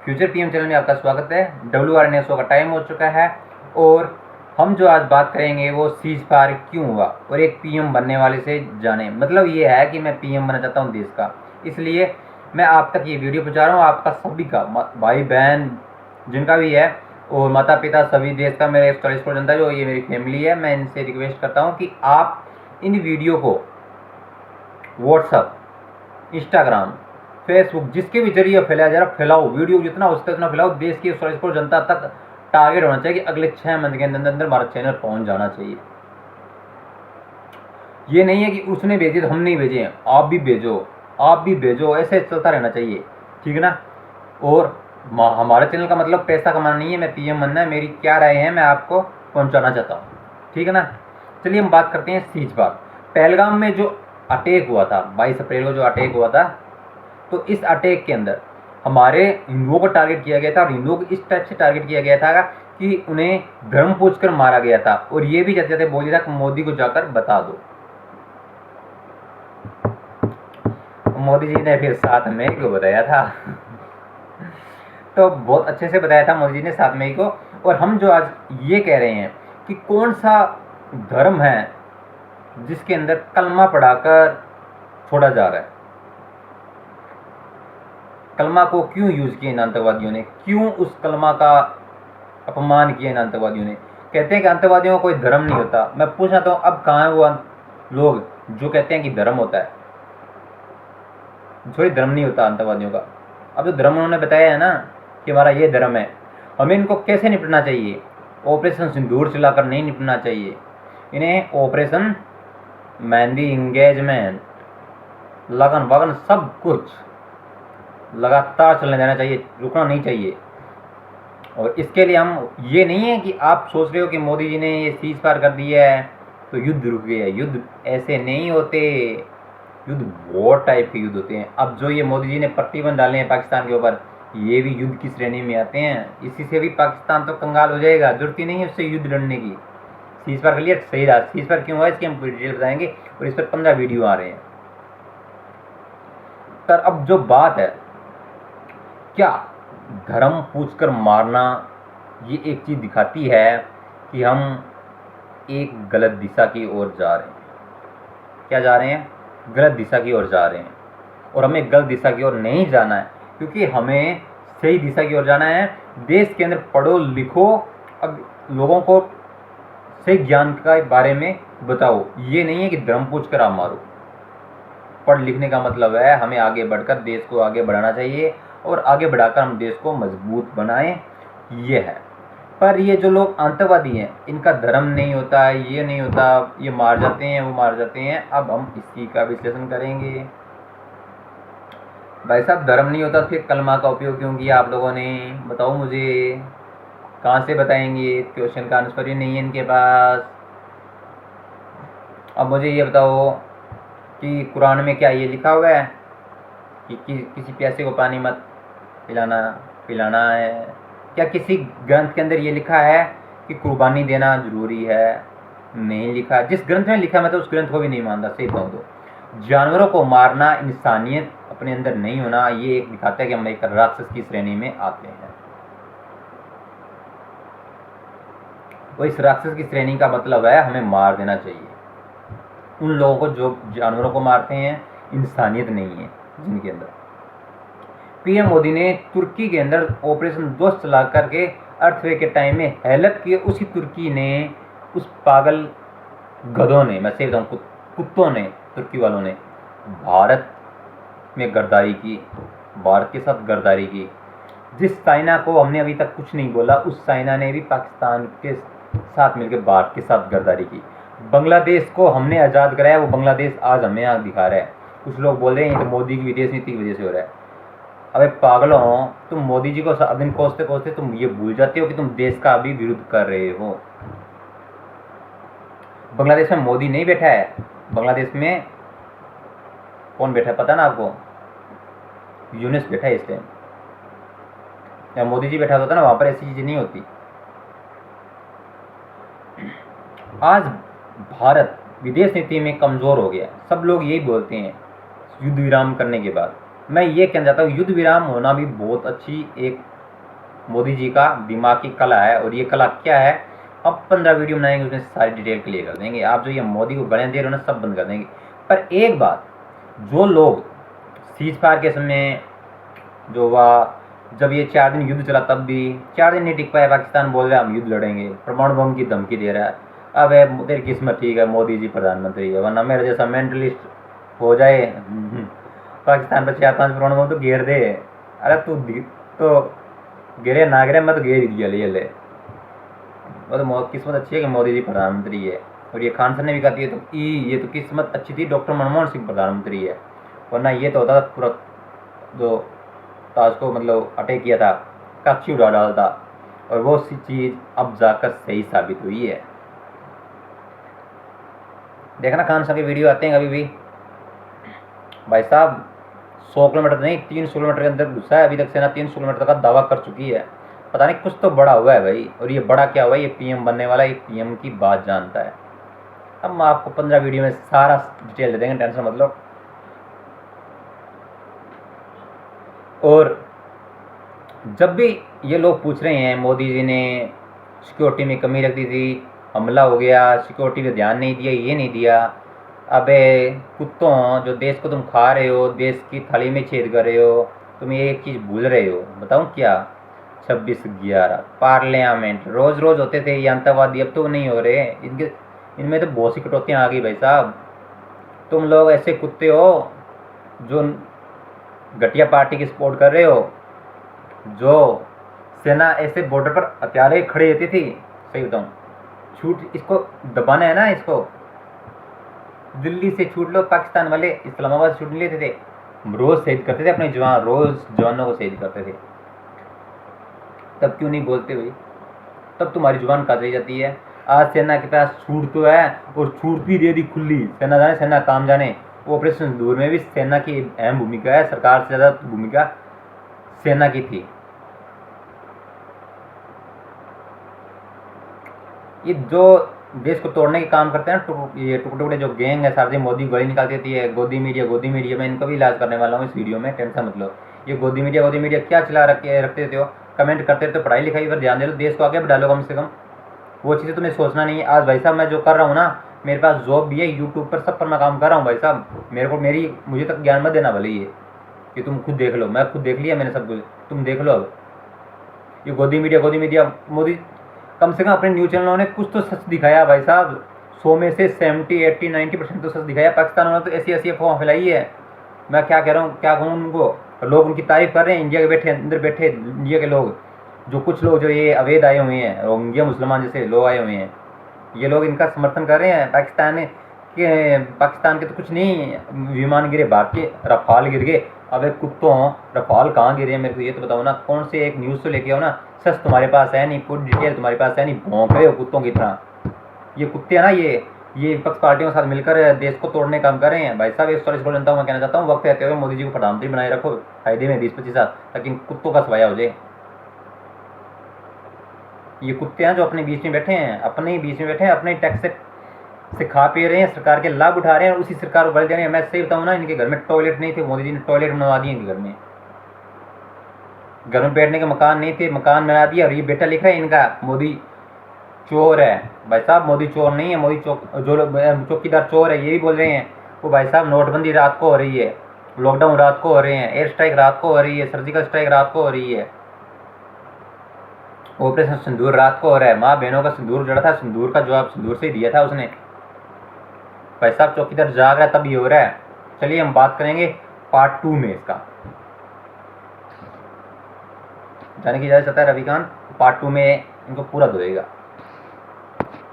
Future PM channel में आपका स्वागत है। WRN शो का टाइम हो चुका है और हम जो आज बात करेंगे वो सीज फायर क्यों हुआ और एक पीएम बनने वाले से जाने। मतलब ये है कि मैं पीएम बनना चाहता हूँ देश का, इसलिए मैं आप तक ये वीडियो पहुँचा रहा हूँ। आपका सभी का भाई बहन जिनका भी है और माता पिता सभी देश का मेरा 140 करोड़ जनता जो ये मेरी फैमिली है, मैं इनसे रिक्वेस्ट करता हूँ कि आप इन वीडियो को व्हाट्सअप, इंस्टाग्राम, फेसबुक जिसके भी जरिए फैलाया जा रहा फैलाओ, वीडियो जितना हो सकता है उतना फैलाओ। देश की 140 करोड़ जनता तक टारगेट होना चाहिए कि अगले 6 मंथ के अंदर अंदर हमारा चैनल पहुंच जाना चाहिए। ये नहीं है कि उसने भेजी तो हम नहीं भेजे, आप भी भेजो, आप भी भेजो, ऐसे चलता रहना चाहिए, ठीक है ना। और हमारे चैनल का मतलब पैसा कमाना नहीं है, मैं पीएम बनना है। मेरी क्या राय है मैं आपको पहुंचाना चाहता हूँ, ठीक है ना। चलिए हम बात करते हैं सीज बात। पहलगाम में जो अटैक हुआ था 22 अप्रैल को जो अटैक हुआ था, तो इस अटैक के अंदर हमारे हिंदुओं को टारगेट किया गया था और हिंदुओं को इस टाइप से टारगेट किया गया था कि उन्हें धर्म पूछकर मारा गया था। और ये भी जाते जाते बोल दिया था कि मोदी को जाकर बता दो। मोदी जी ने फिर 7 मई को बताया था तो बहुत अच्छे से बताया था मोदी जी ने 7 मई को। और हम जो आज ये कह रहे हैं कि कौन सा धर्म है जिसके अंदर कलमा पढ़ाकर छोड़ा जा रहा है, कलमा को क्यों यूज किया इन आतंकवादियों ने, क्यों उस कलमा का अपमान किया इन आतंकवादियों ने। कहते हैं कि आतंकवादियों का कोई धर्म नहीं होता। मैं पूछ रहा हूँ अब कहाँ है वो लोग जो कहते हैं कि धर्म होता है। सॉरी, धर्म नहीं होता आतंकवादियों का। अब जो धर्म उन्होंने बताया है ना कि हमारा ये धर्म है, हमें इनको कैसे निपटना चाहिए। ऑपरेशन सिंदूर चलाकर नहीं निपटना चाहिए, इन्हें ऑपरेशन मेहंदी, इंगेजमेंट, लगन वगन सब कुछ लगातार चलने देना चाहिए, रुकना नहीं चाहिए। और इसके लिए हम ये नहीं है कि आप सोच रहे हो कि मोदी जी ने ये सीज फायर कर दिया है तो युद्ध रुक गया। युद्ध ऐसे नहीं होते, युद्ध बहुत टाइप के युद्ध होते हैं। अब जो ये मोदी जी ने प्रतिबंध डाले हैं पाकिस्तान के ऊपर, ये भी युद्ध की श्रेणी में आते हैं। इसी से भी पाकिस्तान तो कंगाल हो जाएगा, जरूरत ही नहीं है उससे युद्ध लड़ने की। सीज फायर कर लिया, सही रहा। सीज फायर क्यों हुआ इसकी हम पूरी डिटेल बताएंगे और इस पर 15 वीडियो आ रहे हैं। पर अब जो बात है, क्या धर्म पूछकर मारना ये एक चीज़ दिखाती है कि हम एक गलत दिशा की ओर जा रहे हैं। क्या जा रहे हैं? गलत दिशा की ओर जा रहे हैं। और हमें गलत दिशा की ओर नहीं जाना है, क्योंकि हमें सही दिशा की ओर जाना है। देश के अंदर पढ़ो लिखो, अब लोगों को सही ज्ञान के बारे में बताओ। ये नहीं है कि धर्म पूछकर आप मारो। पढ़ लिखने का मतलब है हमें आगे बढ़कर देश को आगे बढ़ाना चाहिए और आगे बढ़ाकर हम देश को मजबूत बनाएं, ये है। पर ये जो लोग आतंकवादी हैं, इनका धर्म नहीं होता, ये नहीं होता, ये मार जाते हैं, वो मार जाते हैं। अब हम इसी का विश्लेषण करेंगे। भाई साहब, धर्म नहीं होता फिर कलमा का उपयोग क्यों किया आप लोगों ने? बताओ मुझे, कहाँ से बताएंगे? क्वेश्चन का आंसर ही नहीं है इनके पास। अब मुझे ये बताओ कि कुरान में क्या ये लिखा हुआ है कि किसी प्यासे को पानी मत पिलाना है? क्या किसी ग्रंथ के अंदर ये लिखा है कि कुर्बानी देना जरूरी है? नहीं लिखा। जिस ग्रंथ में लिखा मैं तो उस ग्रंथ को भी नहीं मानता, सही कहूँ तो। जानवरों को मारना, इंसानियत अपने अंदर नहीं होना, ये एक दिखाता है कि हम एक राक्षस की श्रेणी में आते हैं। और इस राक्षस की श्रेणी का मतलब है हमें मार देना चाहिए उन लोगों को जो जानवरों को मारते हैं, इंसानियत नहीं है जिनके अंदर। पीएम मोदी ने तुर्की के अंदर ऑपरेशन दोस्त चला करके अर्थक्वेक के टाइम में हेल्प की। उसी तुर्की ने, उस पागल गधों ने, मैं सही बताऊँ कुत्तों ने, तुर्की वालों ने भारत में गद्दारी की, भारत के साथ गद्दारी की। जिस चाइना को हमने अभी तक कुछ नहीं बोला, उस चाइना ने भी पाकिस्तान के साथ मिलकर भारत के साथ गद्दारी की। बांग्लादेश को हमने आज़ाद कराया, वो बांग्लादेश आज हमें आग दिखा रहा है। कुछ लोग बोल रहे हैं ये तो मोदी की विदेश नीति की वजह से हो रहा है। अबे पागलों, तुम मोदी जी को सब दिन कोसते कोसते तुम ये भूल जाते हो कि तुम देश का अभी विरुद्ध कर रहे हो। बांग्लादेश में मोदी नहीं बैठा है, बांग्लादेश में कौन बैठा है पता ना आपको? यूनुस बैठा है इस टाइम। या मोदी जी बैठा होता ना, वहां पर ऐसी चीजें नहीं होती। आज भारत विदेश नीति में कमजोर हो गया। सब लोग यही बोलते हैं युद्ध विराम करने के बाद, मैं ये कहना चाहता हूँ युद्ध विराम होना भी बहुत अच्छी एक मोदी जी का दिमाग की कला है। और ये कला क्या है, अब 15 वीडियो बनाएंगे उसमें सारी डिटेल क्लियर कर देंगे। आप जो ये मोदी को गालियाँ दे रहे हो ना, सब बंद कर देंगे। पर एक बात, जो लोग सीज फायर के समय जो हुआ, जब ये 4 दिन युद्ध चला, तब भी 4 दिन नहीं टिक पाया, पाकिस्तान बोल रहा है हम युद्ध लड़ेंगे, परमाणु बम की धमकी दे रहा है। अब तेरी किस्मत ठीक है, मोदी जी प्रधानमंत्री है, वरना मेरे जैसा मेंटलिस्ट हो जाए पाकिस्तान पर 4-5 परमाणु बम तो घेर दे। अरे तू तो गिरे ना गिरे, मैं तो घेर ही दिया ले। वो तो किस्मत अच्छी है कि मोदी जी प्रधानमंत्री है। और ये खान सर ने भी कहा, ये तो किस्मत अच्छी थी डॉक्टर मनमोहन सिंह प्रधानमंत्री है, वरना ये तो होता था पूरा जो ताज को मतलब अटैक किया था, कच्ची उड़ा डालता। और वो सी चीज़ अब जाकर सही साबित हुई है। देखना खान साहब के वीडियो आते हैं कभी भी, भाई साहब 100 किलोमीटर नहीं 300 किलोमीटर के अंदर घुसा है अभी तक सेना, 300 किलोमीटर का दावा कर चुकी है। पता नहीं कुछ तो बड़ा हुआ है भाई। और ये बड़ा क्या हुआ है, ये पीएम बनने वाला, ये पीएम की बात जानता है। अब मैं आपको 15 वीडियो में सारा डिटेल दे देंगे, टेंशन मत लो। और जब भी ये लोग पूछ रहे हैं मोदी जी ने सिक्योरिटी में कमी रख दी थी, हमला हो गया, सिक्योरिटी पे ध्यान नहीं दिया, ये नहीं दिया, अबे कुत्तों जो देश को तुम खा रहे हो, देश की थाली में छेद कर रहे हो, तुम ये एक चीज़ भूल रहे हो। बताऊँ क्या, 26/11 पार्लियामेंट रोज़ रोज़ होते थे ये आतंकवादी, अब तो नहीं हो रहे। इनमें तो बहुत सी कटौतियाँ आ गई भाई साहब। तुम लोग ऐसे कुत्ते हो जो घटिया पार्टी की सपोर्ट कर रहे हो, जो सेना ऐसे बॉर्डर पर हथियारे खड़ी रहती थी। सही बताऊँ, छूट इसको दबाना है ना, इसको दिल्ली से छूट लो, पाकिस्तान वाले इस्लामाबाद से छूट नहीं लेते थे, रोज़ शहीद करते थे अपने जवान, रोज़ जवानों को शहीद करते थे। तब क्यों नहीं बोलते भाई, तब तुम्हारी जुबान काट रही जाती है। आज सेना के पास छूट तो है, और छूट भी दे दी खुली, सेना जाने सेना काम जाने। ऑपरेशन सिंदूर में भी सेना की अहम भूमिका है, सरकार से ज़्यादा भूमिका सेना की थी। ये जो देश को तोड़ने के काम करते हैं ये टुकड़े जो गैंग है, सारे मोदी गोली निकालती रहती है, गोदी मीडिया मैं इनको भी इलाज करने वाला हूँ इस वीडियो में, टेंशन मत लो। ये गोदी मीडिया क्या चला रखते हो, कमेंट करते रहते हो, पढ़ाई लिखाई पर ध्यान दे लो, देश को आगे बढ़ा लो कम से कम। वो चीज़ें तुम्हें सोचना नहीं है। आज भाई साहब मैं जो कर रहा हूँ ना, मेरे पास जॉब भी है, यूट्यूब पर सब पर मैं काम कर रहा हूँ भाई साहब। मुझे तक ज्ञान मत देना भले ये कि तुम खुद देख लो, मैं खुद देख लिया मैंने सब कुछ, तुम देख लो अब। ये गोदी मीडिया मोदी, कम से कम अपने न्यूज़ चैनलों ने कुछ तो सच दिखाया भाई साहब। 100 में से 70, 80, 90% तो सच दिखाया। पाकिस्तान वालों ने तो ऐसी अफवाह फैलाई है, मैं क्या कह रहा हूँ, क्या कहूँ उनको। लोग उनकी तारीफ कर रहे हैं, इंडिया के अंदर बैठे इंडिया के लोग, जो कुछ लोग जो ये अवैध आए हुए हैं, रोहिंग्या मुसलमान जैसे लोग आए हुए हैं, ये लोग इनका समर्थन कर रहे हैं। पाकिस्तान के तो कुछ नहीं विमान गिरे, भारतीय रफाल गिर गए। अब एक कुत्तों रफाल कहाँ गिरे हैं, मेरे को ये तो बताओ ना। कौन से एक न्यूज़ तो लेके आओ ना, सच तुम्हारे पास है नहीं, पूरी डिटेल तुम्हारे पास है नहीं, भौंक रहे हो कुत्तों की तरह। ये कुत्ते हैं ना, ये विपक्ष पार्टियों के साथ मिलकर देश को तोड़ने का काम कर रहे हैं भाई साहब। 140 करोड़ जनता को मैं कहना चाहता हूँ, वक्त रहते हुए मोदी जी को प्रधानमंत्री बनाए रखो, फायदे में 20-25 साल, ताकि कुत्तों का सवाया हो जाए। ये कुत्ते हैं जो अपने बीच में बैठे हैं, अपने टैक्स से खा पी रहे हैं, सरकार के लाभ उठा रहे हैं, और उसी सरकार को गाली दे रहे हैं। मैं सही बताऊँ ना, इनके घर में टॉयलेट नहीं थे, मोदी जी ने टॉयलेट बनवा दिए इनके घर में बैठने के मकान नहीं थे, मकान बना दिया। और ये बेटा लिख रहा है इनका, मोदी चोर है। भाई साहब मोदी चोर नहीं है, मोदी चौकीदार चोर है, ये भी बोल रहे हैं। वो भाई साहब नोटबंदी रात को हो रही है, लॉकडाउन रात को हो रहे हैं, एयर स्ट्राइक रात को हो रही है, सर्जिकल स्ट्राइक रात को हो रही है, ऑपरेशन सिंदूर रात को हो रहा है। माँ बहनों का सिंदूर जड़ा था, सिंदूर का जवाब सिंदूर से ही दिया था उसने। भाई साहब चौकीदार जाग रहा है तब ये हो रहा है। चलिए हम बात करेंगे पार्ट 2 में इसका, जाने की इजाज़त चाहता है रविकांत, पार्ट 2 में इनको पूरा धोएगा।